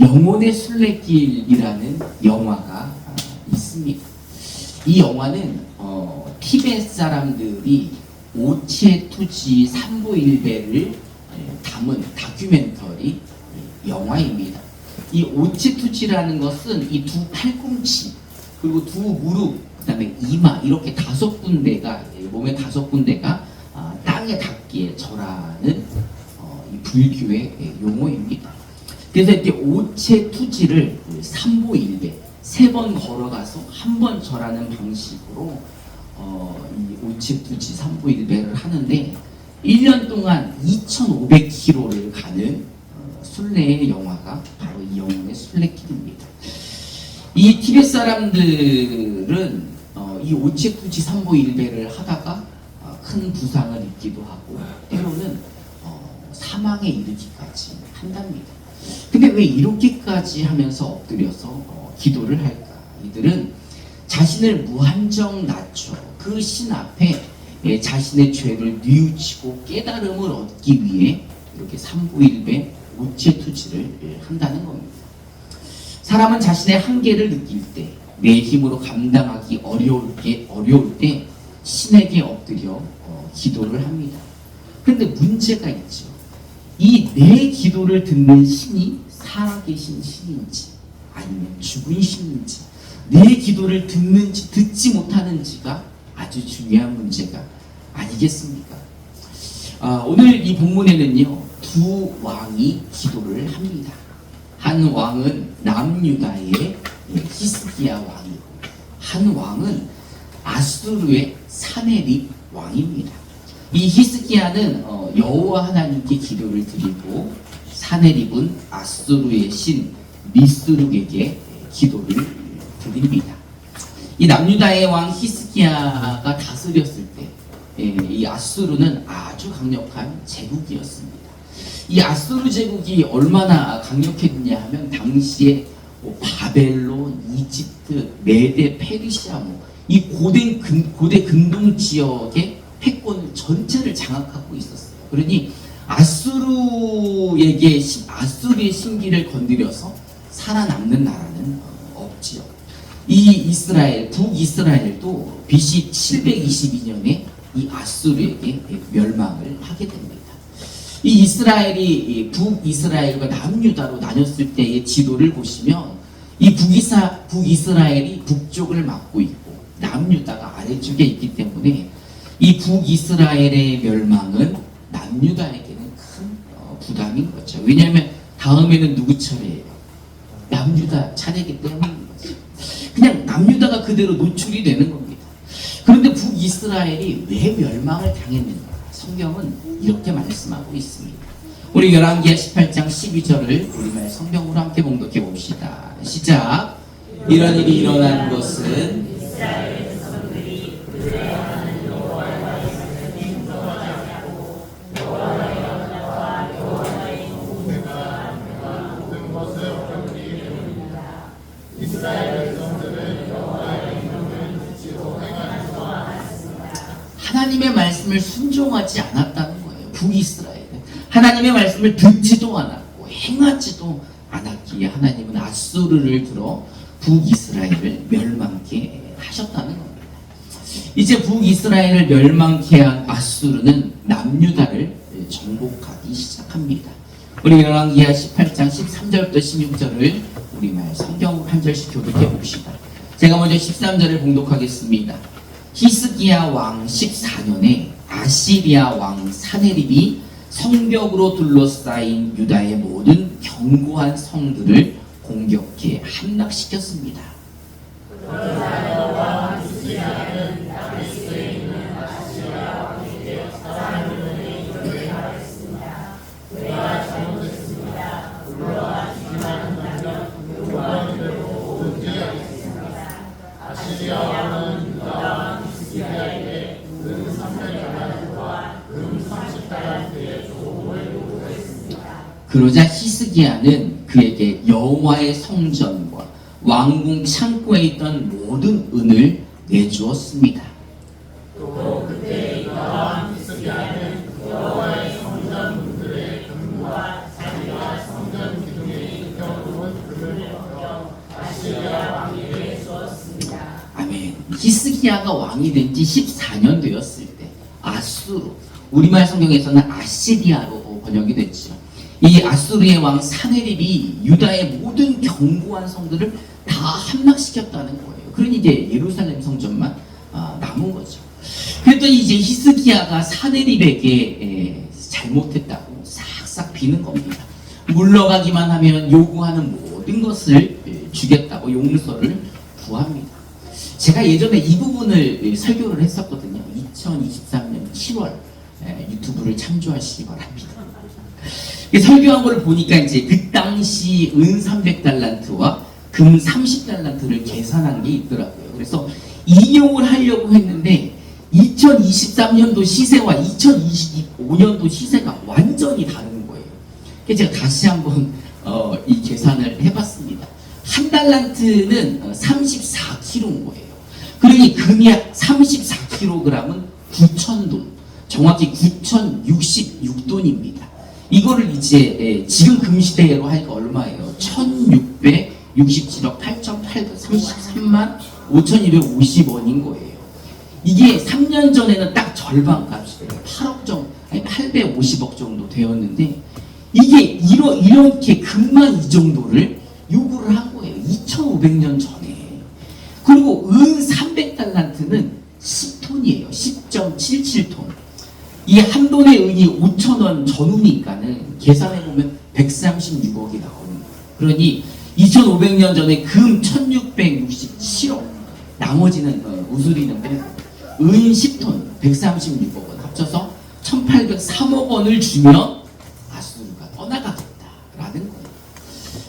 영혼의 순례길이라는 영화가 있습니다. 이 영화는 티벳 사람들이 오체투지 삼보일배를 담은 다큐멘터리 영화입니다. 이 오체투지라는 것은 이 두 팔꿈치 그리고 두 무릎 그다음에 이마 이렇게 5군데가 몸의 5군데가 땅에 닿기에 절하는 이 불교의 용어입니다. 그래서 이렇게 오체투지를 삼보일배 3번 걸어가서 한 번 절하는 방식으로 이 오체투지 삼보일배를 하는데 1년 동안 2,500km를 가는 순례의 영화가 바로 이 영혼의 순례길입니다. 이 티벳 사람들은 이 오체투지 삼보일배를 하다가 큰 부상을 입기도 하고 때로는 사망에 이르기까지 한답니다. 근데 왜 이렇게까지 하면서 엎드려서 기도를 할까? 이들은 자신을 무한정 낮춰 그 신 앞에 자신의 죄를 뉘우치고 깨달음을 얻기 위해 이렇게 삼보일배 오체투지를 한다는 겁니다. 사람은 자신의 한계를 느낄 때, 내 힘으로 감당하기 어려울 때 신에게 엎드려 기도를 합니다. 그런데 문제가 있죠. 이 내 기도를 듣는 신이 살아계신 신인지 아니면 죽은 신인지 내 기도를 듣는지 듣지 못하는지가 아주 중요한 문제가 아니겠습니까? 오늘 이 본문에는요 2 왕이 기도를 합니다. 한 왕은 남유다의 히스기야 왕이고 한 왕은 아수르의 사네립 왕입니다. 이 히스기야는 여호와 하나님께 기도를 드리고 사네립은 아수르의 신 니스룩에게 기도를 드립니다. 이 남유다의 왕 히스기야가 다스렸을 때 이 아수르는 아주 강력한 제국이었습니다. 이 아수르 제국이 얼마나 강력했느냐 하면 당시에 바벨론, 이집트, 메데, 페르시아 이 고대 근동 지역의 패권을 전체를 장악하고 있었어요. 그러니 아수르의 신기를 건드려서 살아남는 나라는 없지요. 이 이스라엘, 북이스라엘도 BC 722년에 이 아수르에게 멸망을 하게 됩니다. 이 이스라엘이 북이스라엘과 남유다로 나눴을 때의 지도를 보시면 이 북이스라엘이 북쪽을 맡고 있고 남유다가 아래쪽에 있기 때문에 이 북이스라엘의 멸망은 남유다에게는 큰 부담인 거죠. 왜냐하면 다음에는 누구 차례예요? 남유다 차례이기 때문인 거죠. 그냥 남유다가 그대로 노출이 되는 겁니다. 그런데 북이스라엘이 왜 멸망을 당했는가? 성경은 이렇게 말씀하고 있습니다. 우리 열왕기하 18장 12절을 우리말 성경으로 함께 봉독해 봅시다. 시작. 이런 일이 일어난 것은 이스라엘 백성들이 의뢰하는 여호와의 말씀을 인정하지 않고 여호와의 언약과 여호와의 공의가 모든 것을 어렵게 되옵니다. 이스라엘 백성들은 여호와의 이름을 듣지도 행하지도 않았습니다. 하나님의 말씀을 순종하지 않았다는 거예요. 북이스라엘은 하나님의 말씀을 듣지도 않았고 행하지도 않았기에 하나님은 아수르를 들어 북이스라엘을 멸망케 하셨다는 겁니다. 이제 북이스라엘을 멸망케 한 아수르는 남유다를 정복하기 시작합니다. 우리 열왕기하 18장 13절부터 16절을 우리말 성경으로 한 절씩 교독해 봅시다. 제가 먼저 13절을 봉독하겠습니다. 히스기야 왕 14년에 아시리아 왕 사네립이 성벽으로 둘러싸인 유다의 모든 견고한 성들을 공격해 함락시켰습니다. 왕 히스기야는 다메섹에 있는 아시리아 왕에게 사람들이 이렇게 말했습니다. 내가 잘못했습니다. 물러와 주기만 한다면 요구하는 대로 응대하겠습니다. 아시리아 왕은 유다 왕 히스기야에게 금 300달란트와 금 30달란트의 조공을 요구했습니다. 그러자 히스기야는 그에게 여호와의 성전과 왕궁 창고에 있던 모든 은을 내주었습니다. 또 그때 유다 왕 히스기야는 여호와의 성전 문들의 금과 자기와 성전 기둥에 입혀놓은 아멘. 히스기야가 왕이 된 지 14년 되었을 때 아수르, 우리말 성경에서는 아시리아로 번역이 됐죠. 이 아수르의 왕 사네립이 유다의 모든 견고한 성들을 다 함락시켰다는 거예요. 그러니 이제 예루살렘 성전만 남은 거죠. 그랬더니 이제 히스기야가 사네립에게 잘못했다고 싹싹 비는 겁니다. 물러가기만 하면 요구하는 모든 것을 주겠다고 용서를 구합니다. 제가 예전에 이 부분을 설교를 했었거든요. 2023년 7월 유튜브를 참조하시기 바랍니다. 설교한 걸 보니까 이제 그 당시 은 300달란트와 금 30달란트를 계산한 게 있더라고요. 그래서 인용을 하려고 했는데 2023년도 시세와 2025년도 시세가 완전히 다른 거예요. 그래서 제가 다시 한번 이 계산을 해봤습니다. 한 달란트는 34kg인 거예요. 그러니 금이 34kg은 9,000돈, 정확히 9,066돈입니다. 이거를 이제 지금 금시대로 하니까 얼마예요? 1,667억 8,833만 5,250원인 거예요. 이게 3년 전에는 딱 절반 값이에요. 8억 정도, 아니 850억 정도 되었는데 이게 이렇게 금만 이 정도를 요구를 한 거예요. 2,500년 전에. 그리고 은 300달란트는 10톤이에요. 10.77톤. 이 한 돈의 은이 5,000원 전후니까는 계산해보면 136억이 나오는 거예요. 그러니 2,500년 전에 금 1,667억, 나머지는 우수리는 빼고 은 10톤 136억원 합쳐서 1,803억 원을 주면 아수르가 떠나가겠다라는 거예요.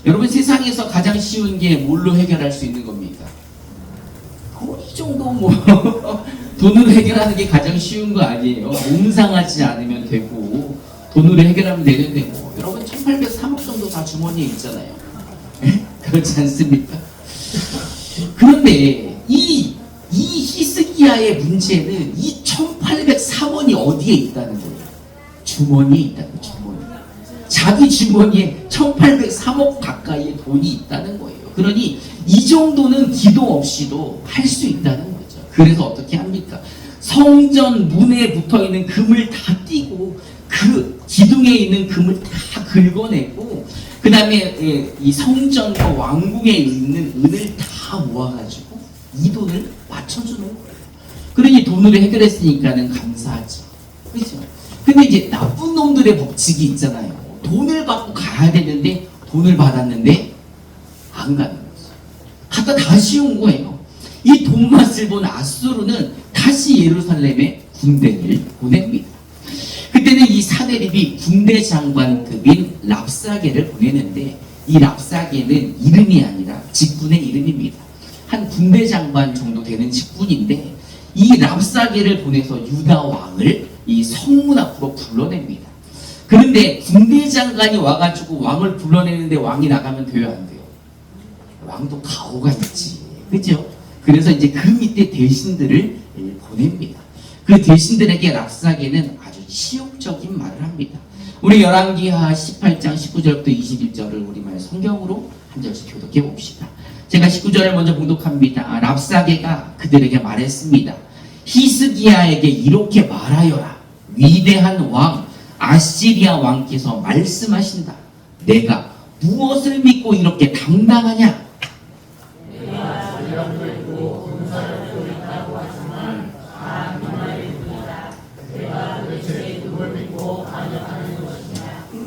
여러분, 세상에서 가장 쉬운 게 뭘로 해결할 수 있는 겁니까? 이 정도 돈으로 해결하는 게 가장 쉬운 거 아니에요. 몸 상하지 않으면 되고 돈으로 해결하면 되는데 여러분 1,803억 정도 다 주머니에 있잖아요. 그렇지 않습니까? 그런데 이 히스기야의 문제는 이 1,803원이 어디에 있다는 거예요? 주머니에 있다는 거예요. 주머니. 자기 주머니에 1,803억 가까이의 돈이 있다는 거예요. 그러니 이 정도는 기도 없이도 할 수 있다는 거죠. 그래서 어떻게 합니까? 성전 문에 붙어있는 금을 다 띄고 그 기둥에 있는 금을 다 긁어내고 그 다음에 이 성전과 왕궁에 있는 은을 다 모아가지고 이 돈을 맞춰주는 거예요. 그러니 돈으로 해결했으니까는 감사하죠. 그렇죠? 근데 이제 나쁜 놈들의 법칙이 있잖아요. 돈을 받고 가야 되는데 돈을 받았는데 안 가는 거죠. 갖다 다시 온 거예요. 이 돈맛을 본 아수르는 다시 예루살렘에 군대를 보냅니다. 그때는 이 사네립이 군대 장관급인 랍사게를 보내는데 이 랍사게는 이름이 아니라 직분의 이름입니다. 한 군대 장관 정도 되는 직분인데 이 랍사게를 보내서 유다 왕을 이 성문 앞으로 불러냅니다. 그런데 군대 장관이 와가지고 왕을 불러내는데 왕이 나가면 돼요, 안 돼요? 왕도 가오가 있지, 그죠? 그래서 이제 그 밑에 대신들을 보냅니다. 그 대신들에게 랍사게는 아주 치욕적인 말을 합니다. 우리 열왕기하 18장 19절부터 21절을 우리말 성경으로 한 절씩 교독해 봅시다. 제가 19절을 먼저 봉독합니다. 랍사게가 그들에게 말했습니다. 히스기야에게 이렇게 말하여라. 위대한 왕 아시리아 왕께서 말씀하신다. 내가 무엇을 믿고 이렇게 당당하냐?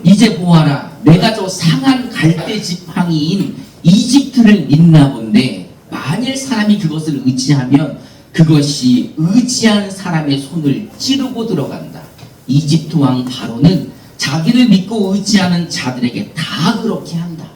이제 보아라. 내가 저 상한 갈대 지팡이인 이집트를 믿나 본데 만일 사람이 그것을 의지하면 그것이 의지한 사람의 손을 찌르고 들어간다. 이집트 왕 바로는 자기를 믿고 의지하는 자들에게 다 그렇게 한다.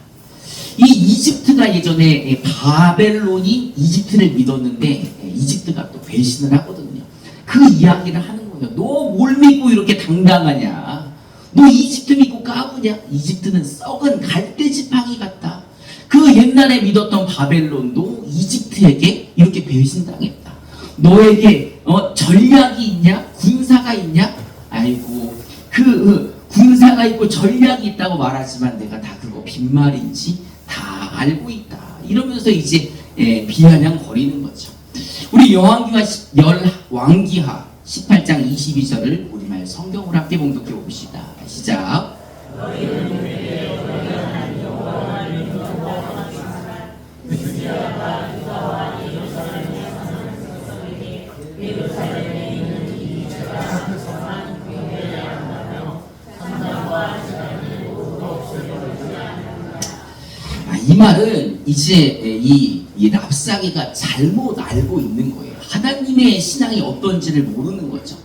이 이집트가 예전에 바벨론이 이집트를 믿었는데 이집트가 또 배신을 하거든요. 그 이야기를 하는 거예요. 너 뭘 믿고 이렇게 당당하냐? 너 이집트 믿고 까부냐? 이집트는 썩은 갈대지팡이 같다. 그 옛날에 믿었던 바벨론도 이집트에게 이렇게 배신당했다. 너에게 전략이 있냐? 군사가 있냐? 아이고, 군사가 있고 전략이 있다고 말하지만 내가 다 그거 빈말인지 다 알고 있다. 이러면서 이제 비아냥거리는 거죠. 우리 왕기하 18장 22절을 우리말 성경으로 함께 봉독해 봅시다. 시작. 이 말은 이제 이 랍사게가 잘못 알고 있는 거예요. 하나님의 신앙이 어떤지를 모르는 거죠.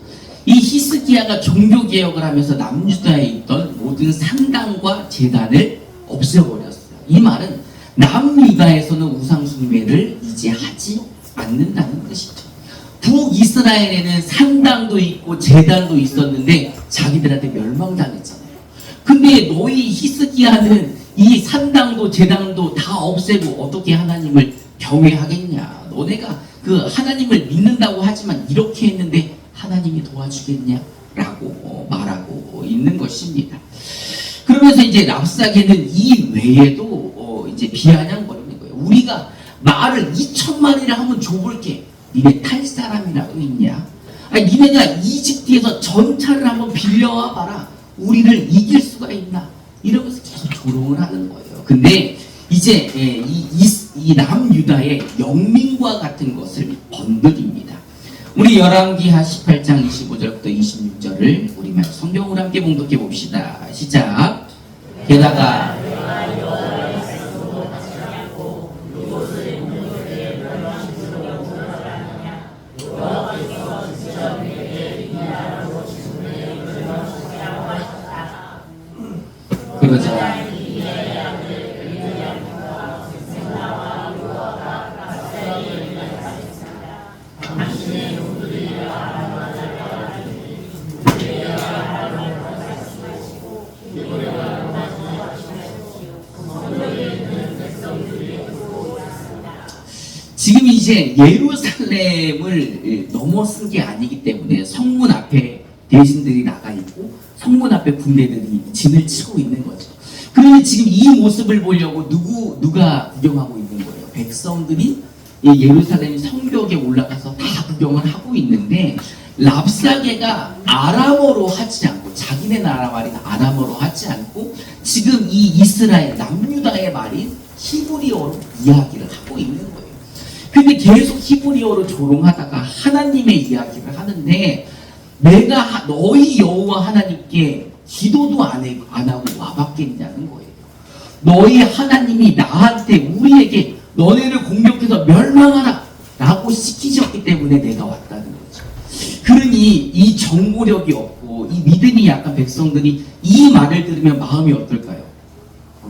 이 히스기야가 종교개혁을 하면서 남유다에 있던 모든 상당과 제단을 없애버렸어요. 이 말은 남유다에서는 우상숭배를 이제 하지 않는다는 뜻이죠. 북이스라엘에는 상당도 있고 제단도 있었는데 자기들한테 멸망당했잖아요. 근데 너희 히스기야는 이 산당도 제당도 다 없애고 어떻게 하나님을 경외하겠냐? 너네가 그 하나님을 믿는다고 하지만 이렇게 했는데 하나님이 도와주겠냐? 라고 말하고 있는 것입니다. 그러면서 이제 랍사게는 이 외에도 이제 비아냥거리는 거예요. 우리가 말을 2,000마리를 한번 줘볼게. 니네 탈 사람이라도 있냐? 아니 니네가 이집트에서 전차를 한번 빌려와 봐라. 우리를 이길 수가 있나? 이러면서 계속 조롱을 하는 거예요. 근데 이제 이 남유다의 영민과 같은 것을 건드립니다. 우리 열왕기하 18장 25절부터 26절을 우리말 성경으로 함께 봉독해 봅시다. 시작. 게다가 그러자 지금 이제 예루살렘을 넘어선 게 아니기 때문에 성문 앞에 대신들이 나가 있고 성문 앞에 군대들이 진을 치고 있는 거죠. 그러니 지금 이 모습을 보려고 누가 구경하고 있는 거예요? 백성들이 예루살렘 성벽에 올라가서 다 구경을 하고 있는데 랍사게가 아람어로 하지 않고 자기네 나라 말인 아람어로 하지 않고 지금 이 이스라엘 남유다의 말인 히브리어로 이야기를 하고 있는 거예요. 근데 계속 히브리어로 조롱하다가 하나님의 이야기를 하는데 내가 너희 여호와 하나님께 기도도 안 하고 와봤겠냐는 거예요. 너희 하나님이 나한테 우리에게 너네를 공격해서 멸망하라 라고 시키셨기 때문에 내가 왔다는 거죠. 그러니 이 정보력이 없고 이 믿음이 약한 백성들이 이 말을 들으면 마음이 어떨까요?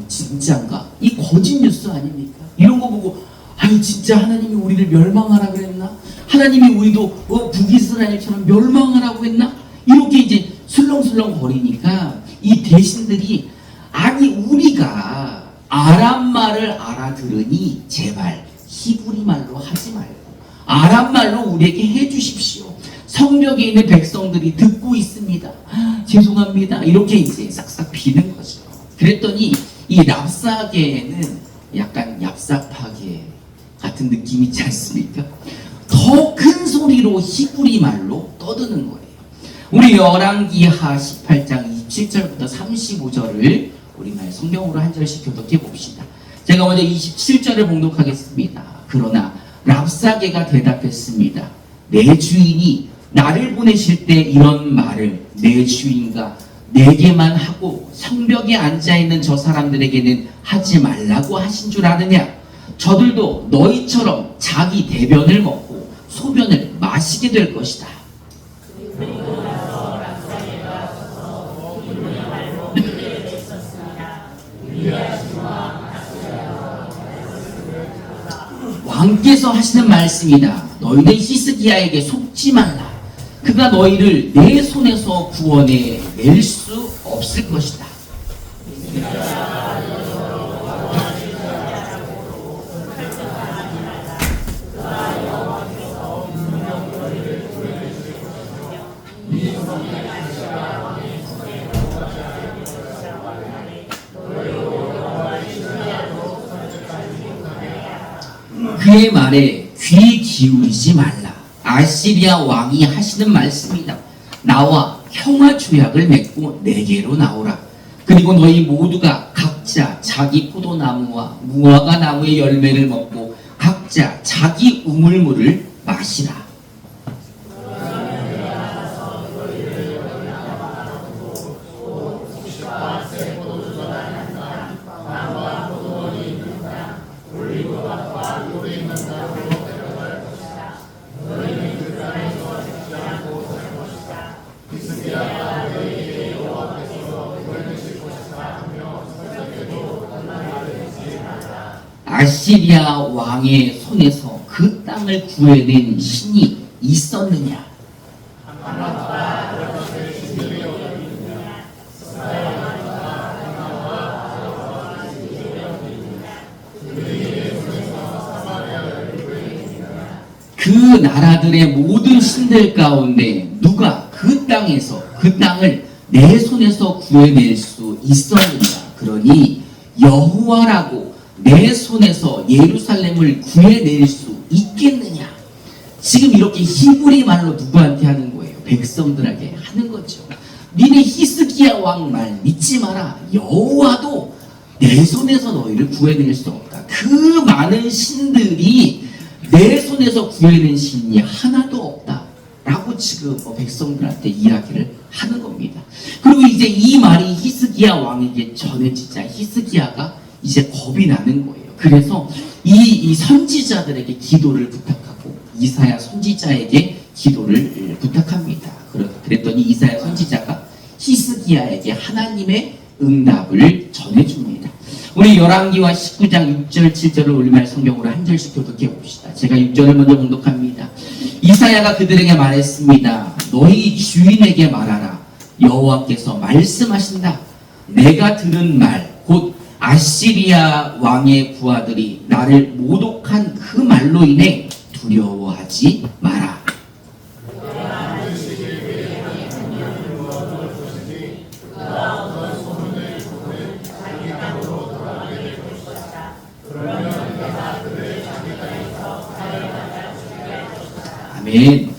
진짜인가? 이 거짓 뉴스 아닙니까? 이런 거 보고 아니 진짜 하나님이 우리를 멸망하라 그랬나? 하나님이 우리도 북이스라엘처럼 멸망하라고 했나? 이렇게 이제 술렁술렁 거리니까 이 대신들이 아니 우리가 아람 말을 알아들으니 제발 히브리 말로 하지 말고 아람 말로 우리에게 해주십시오. 성벽에 있는 백성들이 듣고 있습니다. 죄송합니다. 이렇게 이제 싹싹 비는 거죠. 그랬더니 이 랍사게는 약간 얍삽하게 같은 느낌이 있지 않습니까? 더 큰 소리로 히브리 말로 떠드는 거예요. 우리 열왕기하 18장 27절부터 35절을 우리말 성경으로 한 절씩 교독해 봅시다. 제가 먼저 27절을 봉독하겠습니다. 그러나 랍사게가 대답했습니다. 내 주인이 나를 보내실 때 이런 말을 내 주인과 내게만 하고 성벽에 앉아있는 저 사람들에게는 하지 말라고 하신 줄 아느냐? 저들도 너희처럼 자기 대변을 먹고 소변을 마시게 될 것이다. 왕께서 하시는 말씀이다. 너희는 히스기야에게 속지 말라. 그가 너희를 내 손에서 구원해 낼 수 없을 것이다. 그의 말에 귀 기울이지 말라. 아시리아 왕이 하시는 말씀이다. 나와 평화 조약을 맺고 내게로 나오라. 그리고 너희 모두가 각자 자기 포도나무와 무화과 나무의 열매를 먹고 각자 자기 우물물을 마시라. 아시리아 왕의 손에서 그 땅을 구해낸 신이 있었느냐? 그 나라들의 모든 신들 가운데 누가 그 땅에서 그 땅을 내 손에서 구해낼 수 있었느냐? 그러니 여호와라고 내 손에서 예루살렘을 구해낼 수 있겠느냐? 지금 이렇게 히브리 말로 누구한테 하는 거예요? 백성들에게 하는 거죠. 니네 히스기야 왕 말 믿지 마라. 여호와도 내 손에서 너희를 구해낼 수 없다. 그 많은 신들이 내 손에서 구해낸 신이 하나도 없다. 라고 지금 백성들한테 이야기를 하는 겁니다. 그리고 이제 이 말이 히스기야 왕에게 전해지자 히스기야가 이제 겁이 나는 거예요. 그래서 이 선지자들에게 기도를 부탁하고 이사야 선지자에게 기도를 부탁합니다. 그랬더니 이사야 선지자가 히스기야에게 하나님의 응답을 전해줍니다. 우리 열왕기와 19장 6절 7절을 우리말 성경으로 한 절씩 교독해 봅시다. 제가 6절을 먼저 봉독합니다. 이사야가 그들에게 말했습니다. 너희 주인에게 말하라. 여호와께서 말씀하신다. 내가 들은 말 곧 아시리아 왕의 부하들이 나를 모독한 그 말로 인해 두려워하지 마라. 아멘.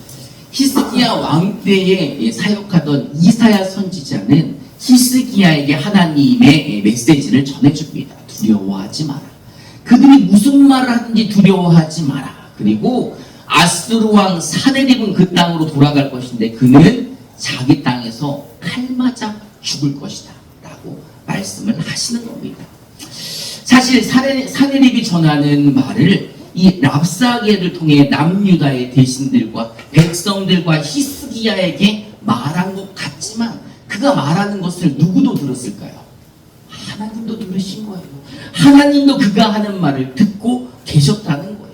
히스기야 왕 때에 사역하던 이사야 선지자는 히스기야에게 하나님의 메시지를 전해줍니다. 두려워하지 마라. 그들이 무슨 말을 하든지 두려워하지 마라. 그리고 아수르 왕 사네립은 그 땅으로 돌아갈 것인데 그는 자기 땅에서 칼 맞아 죽을 것이다 라고 말씀을 하시는 겁니다. 사실 사네립이 전하는 말을 이 랍사게를 통해 남유다의 대신들과 백성들과 히스기야에게 말한 것 같지만 그가 말하는 것을 누구도 들었을까요? 하나님도 들으신 거예요. 하나님도 그가 하는 말을 듣고 계셨다는 거예요.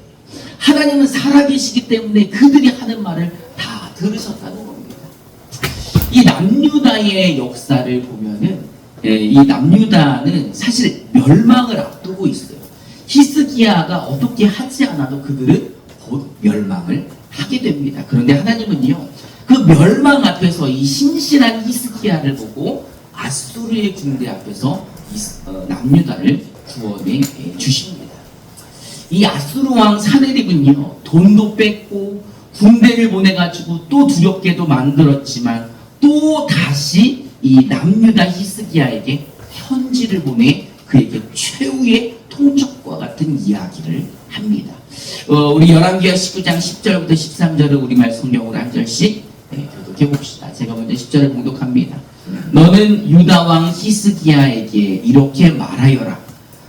하나님은 살아계시기 때문에 그들이 하는 말을 다 들으셨다는 겁니다. 이 남유다의 역사를 보면은 이 남유다는 사실 멸망을 앞두고 있어요. 히스기야가 어떻게 하지 않아도 그들은 곧 멸망을 하게 됩니다. 그런데 하나님은요, 그 멸망 앞에서 이 신실한 히스기야를 보고 아수르의 군대 앞에서 남유다를 구원해 주십니다. 이 아수르 왕 사네립은요, 돈도 뺏고 군대를 보내가지고 또 두렵게도 만들었지만 또 다시 이 남유다 히스기야에게 편지를 보내 그에게 최후의 통첩과 같은 이야기를 합니다. 우리 열왕기하 19장 10절부터 13절을 우리말 성경으로 한 절씩 교독해 봅시다. 제가 먼저 10절을 봉독합니다. 너는 유다 왕 히스기야에게 이렇게 말하여라.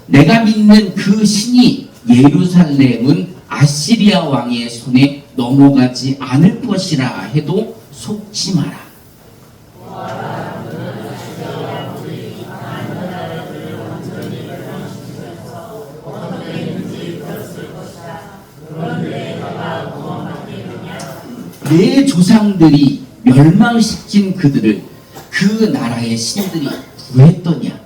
내가 믿는 그 신이 예루살렘은 아시리아 왕의 손에 넘어가지 않을 것이라 해도 속지 마라. 내 조상들이 멸망시킨 그들을 그 나라의 신들이 구했더냐?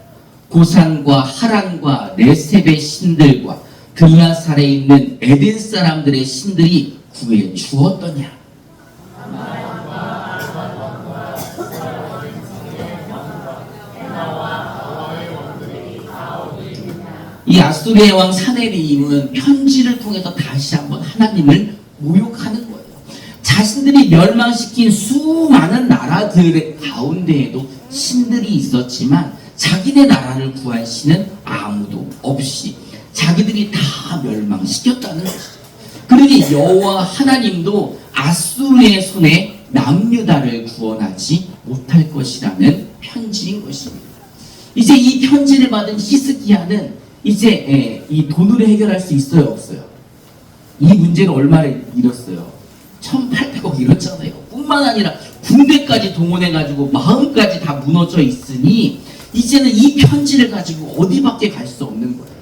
고산과 하란과 레셉의 신들과 들라살에 있는 에덴 사람들의 신들이 구해 주었더냐? 이 아수르의 왕 사네립은 편지를 통해서 다시 한번 하나님을 모욕하는 거예요. 자신들이 멸망시킨 수많은 나라들 가운데에도 신들이 있었지만 자기네 나라를 구할 신은 아무도 없이 자기들이 다 멸망시켰다는 것이죠. 그러니 여호와 하나님도 아수르의 손에 남유다를 구원하지 못할 것이라는 편지인 것입니다. 이제 이 편지를 받은 히스기야는 이제 이 돈으로 해결할 수 있어요, 없어요? 이 문제는 얼마를 잃었어요? 1800억 잃었잖아요. 뿐만 아니라 군대까지 동원해가지고 마음까지 다 무너져 있으니 이제는 이 편지를 가지고 어디밖에 갈 수 없는 거예요.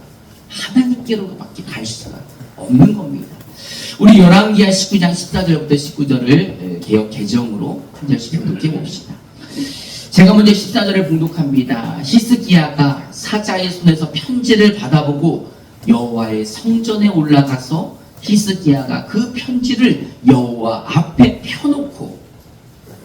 하나님께로밖에 갈 수가 없는 겁니다. 우리 열왕기하 19장 14절부터 19절을 개역 개정으로 한 절씩 봉독해 봅시다. 제가 먼저 14절을 봉독합니다. 히스기야가 사자의 손에서 편지를 받아보고 여호와의 성전에 올라가서 히스기야가 그 편지를 여호와 앞에 펴놓고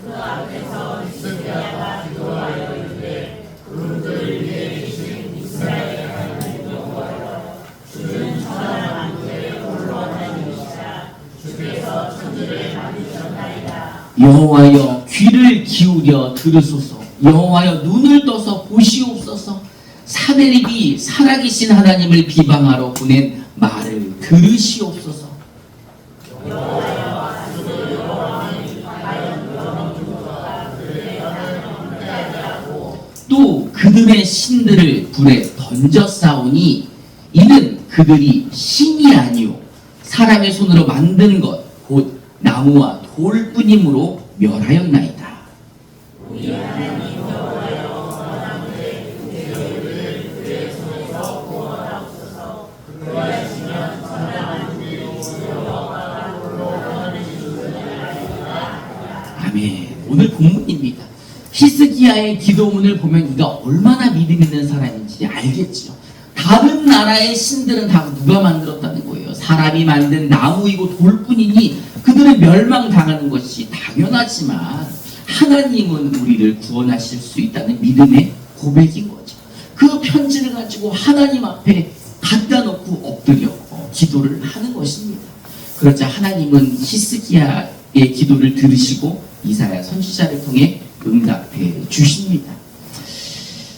그 앞에서 히스기야가 기도하여 이르되 그들을 위해 계신 이스라엘 하나님 여호와여 주는 천하 만국에 홀로 하나님이시라 주께서 천지를 만드셨나이다. 여호와여 귀를 기울여 들으소서. 여호와여 눈을 떠서 보시옵소서. 사네립이 살아계신 하나님을 비방하러 보낸 말을 들으시옵소서. 또 그들의 신들을 불에 던져 싸우니 이는 그들이 신이 아니요 사람의 손으로 만든 것 곧 나무와 돌뿐이므로 멸하였나이다. 우리 하나님 여호와여 원하노되 그들을 그의 손에서 구원하옵소서. 그리하시면 천하 만국이 여호와가 홀로 하나님이 주시리라. 아멘. 오늘 본문입니다. 히스기야의 기도문을 보면 이가 얼마나 믿음 있는 사람인지 알겠죠. 다른 나라의 신들은 다 누가 만들었다는 거예요. 사람이 만든 나무이고 돌뿐이니 그들은 멸망당하는 것이 당연하지만 하나님은 우리를 구원하실 수 있다는 믿음의 고백인 거죠. 그 편지를 가지고 하나님 앞에 갖다 놓고 엎드려 기도를 하는 것입니다. 그러자 하나님은 히스기야의 기도를 들으시고 이사야 선지자를 통해 응답해 주십니다.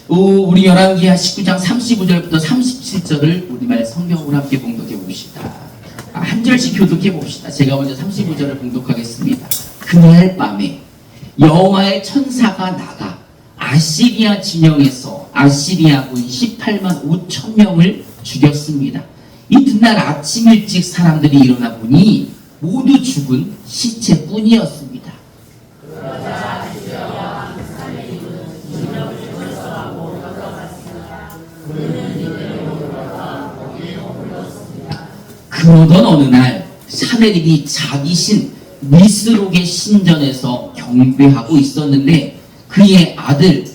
우리 열왕기하 19장 35절부터 37절을 우리말 성경으로 함께 봉독해 봅시다. 한 절씩 교독해 봅시다. 제가 먼저 35절을 봉독하겠습니다. 그날 밤에 여호와의 천사가 나가 아시리아 진영에서 아시리아군 18만 5천 명을 죽였습니다. 이튿날 아침 일찍 사람들이 일어나 보니 모두 죽은 시체뿐이었습니다. 그러던 어느 날 사네립이 자기 신 니스록의 신전에서 경배하고 있었는데 그의 아들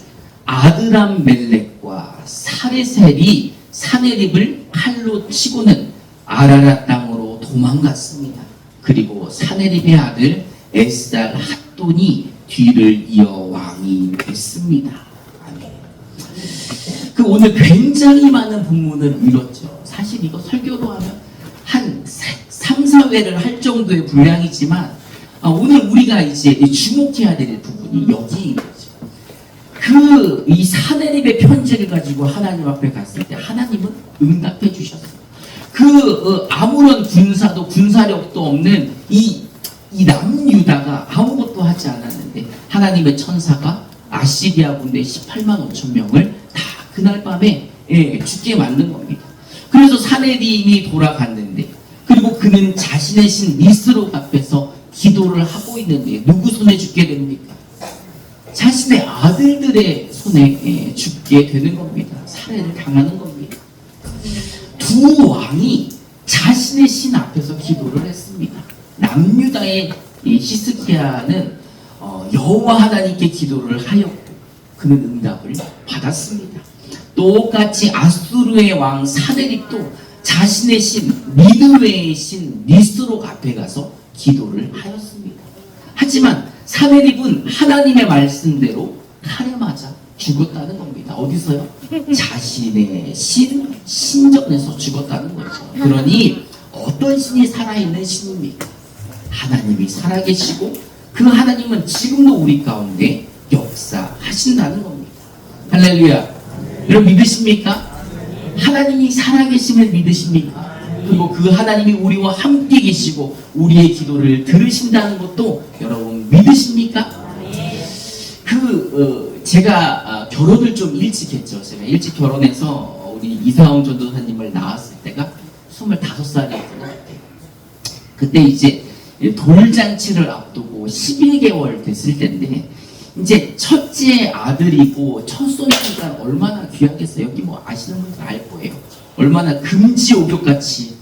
아드람멜렉과 사레셀이 사네립을 칼로 치고는 아라라 땅으로 도망갔습니다. 그리고 사네립의 아들 에스달 핫돈이 뒤를 이어 왕이 됐습니다. 아멘. 그 오늘 굉장히 많은 본문을 읽었죠. 사실 이거 설교로 하면 한 3, 4회를 할 정도의 분량이지만 오늘 우리가 이제 주목해야 될 부분이 여기인 거죠. 이 사네립의 편지를 가지고 하나님 앞에 갔을 때 하나님은 응답해 주셨어요. 아무런 군사력도 없는 이 남유다가 아무것도 하지 않았는데 하나님의 천사가 아시리아 군대 18만 5천 명을 다 그날 밤에 죽게 만든 겁니다. 그래서 사네립이 돌아갔는데 그리고 그는 자신의 신 니스록 앞에서 기도를 하고 있는데 누구 손에 죽게 됩니까? 자신의 아들들의 손에 죽게 되는 겁니다. 살해를 당하는 겁니다. 두 왕이 자신의 신 앞에서 기도를 했습니다. 남유다의 히스기야는 여호와 하나님께 기도를 하였고 그는 응답을 받았습니다. 똑같이 아수르의 왕 사네립도 자신의 신 니느웨의 신 니스록 앞에 가서 기도를 하였습니다. 하지만 사네립은 하나님의 말씀대로 칼에 맞아 죽었다는 겁니다. 어디서요? 자신의 신전에서 죽었다는 거죠. 그러니 어떤 신이 살아있는 신입니까? 하나님이 살아계시고 그 하나님은 지금도 우리 가운데 역사하신다는 겁니다. 할렐루야. 여러분 믿으십니까? 하나님이 살아계심을 믿으십니까? 그리고 그 하나님이 우리와 함께 계시고 우리의 기도를 들으신다는 것도 여러분 믿으십니까? 제가 결혼을 좀 일찍 했죠. 제가 일찍 결혼해서 우리 이사홍 전도사님을 낳았을 때가 25살이었던 것 같아요. 그때 이제 돌잔치를 앞두고 11개월 됐을 때인데 이제 첫째 아들이고 첫 손이니까 얼마나 귀하겠어요. 여기 뭐 아시는 분들 알 거예요. 얼마나 금지옥욕같이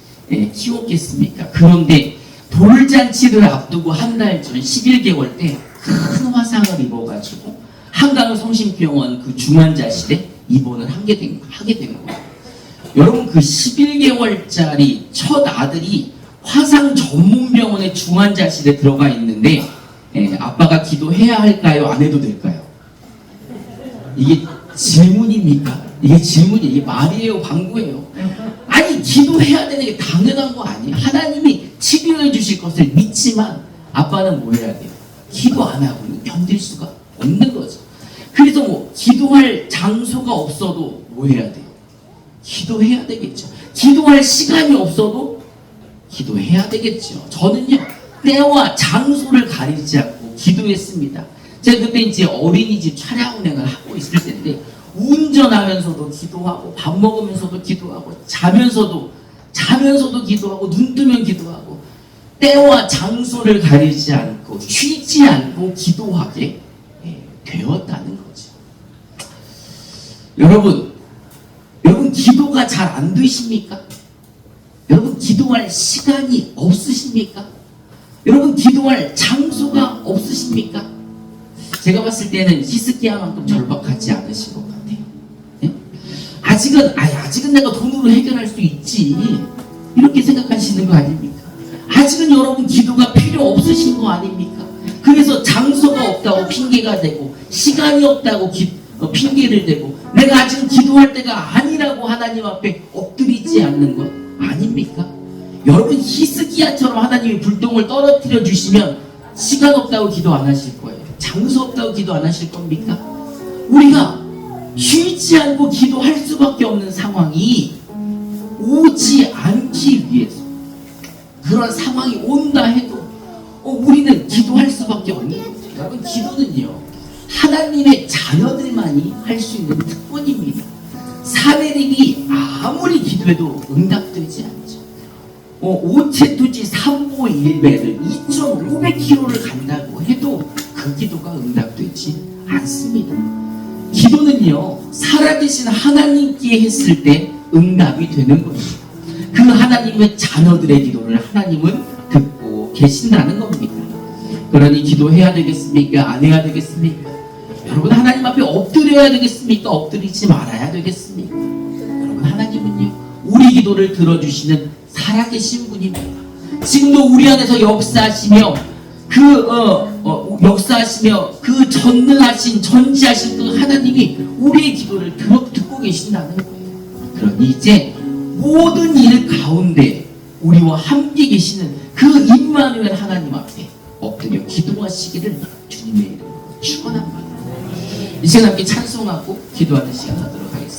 키웠겠습니까? 그런데 돌잔치를 앞두고 한 달 전 11개월 때 큰 화상을 입어가지고 한강 성심병원 그 중환자실에 입원을 하게 된 거예요. 여러분 그 11개월짜리 첫 아들이 화상 전문병원의 중환자실에 들어가 있는데 아빠가 기도해야 할까요? 안 해도 될까요? 이게 질문입니까? 이게 말이에요? 방구예요? 아니 기도해야 되는 게 당연한 거 아니에요? 하나님이 치료해 주실 것을 믿지만 아빠는 뭐 해야 돼요? 기도 안 하고는 견딜 수가 없는 거죠. 그래서 뭐 기도할 장소가 없어도 뭐 해야 돼요? 기도해야 되겠죠. 기도할 시간이 없어도 기도해야 되겠죠. 저는요 때와 장소를 가리지 않고 기도했습니다. 제가 그때 이제 어린이집 차량 운행을 하고 있을 텐데 운전하면서도 기도하고 밥 먹으면서도 기도하고 자면서도 기도하고 눈 뜨면 기도하고 때와 장소를 가리지 않고 쉬지 않고 기도하게 되었다는 거죠. 여러분 기도가 잘 안 되십니까? 여러분 기도할 시간이 없으십니까? 여러분 기도할 장소가 없으십니까? 제가 봤을 때는 히스기야만큼 절박하지 않으신 것 같아요. 네? 아직은 내가 돈으로 해결할 수 있지 이렇게 생각하시는 거 아닙니까? 아직은 여러분 기도가 필요 없으신 거 아닙니까? 그래서 장소가 없다고 핑계가 되고 시간이 없다고 핑계를 대고 내가 아직은 기도할 때가 아니라고 하나님 앞에 엎드리지 않는 것 아닙니까? 여러분 히스기야처럼 하나님이 불똥을 떨어뜨려 주시면 시간 없다고 기도 안 하실 거예요. 장소 없다고 기도 안 하실 겁니까? 우리가 쉬지 않고 기도할 수밖에 없는 상황이 오지 않기 위해서 그런 상황이 온다 해도 우리는 기도할 수밖에 없는 거죠. 여러분 기도는요 하나님의 자녀들만이 할 수 있는 특권입니다. 사내들이 아무리 기도해도 응답되지 않죠. 오체투지 3보 1배를 2,500km를 간다고 해도 그 기도가 응답되지 않습니다. 기도는요 살아계신 하나님께 했을 때 응답이 되는 것입니다. 그 하나님의 자녀들의 기도를 하나님은 듣고 계신다는 겁니다. 그러니 기도해야 되겠습니까? 안 해야 되겠습니까? 여러분 하나님 앞에 엎드려야 되겠습니까? 엎드리지 말아야 되겠습니까? 여러분 하나님은요 우리 기도를 들어주시는 살아계신 분입니다. 지금도 우리 안에서 역사하시며 그 전지하신 그 하나님이 우리의 기도를 듣고 계신다는 거예요. 그러니 이제 모든 일 가운데 우리와 함께 계시는 그 임마누엘 하나님 앞에 엎드려 기도하시기를 주님의 이름으로 축원합니다. 이 시간 함께 찬송하고 기도하는 시간 하도록 하겠습니다.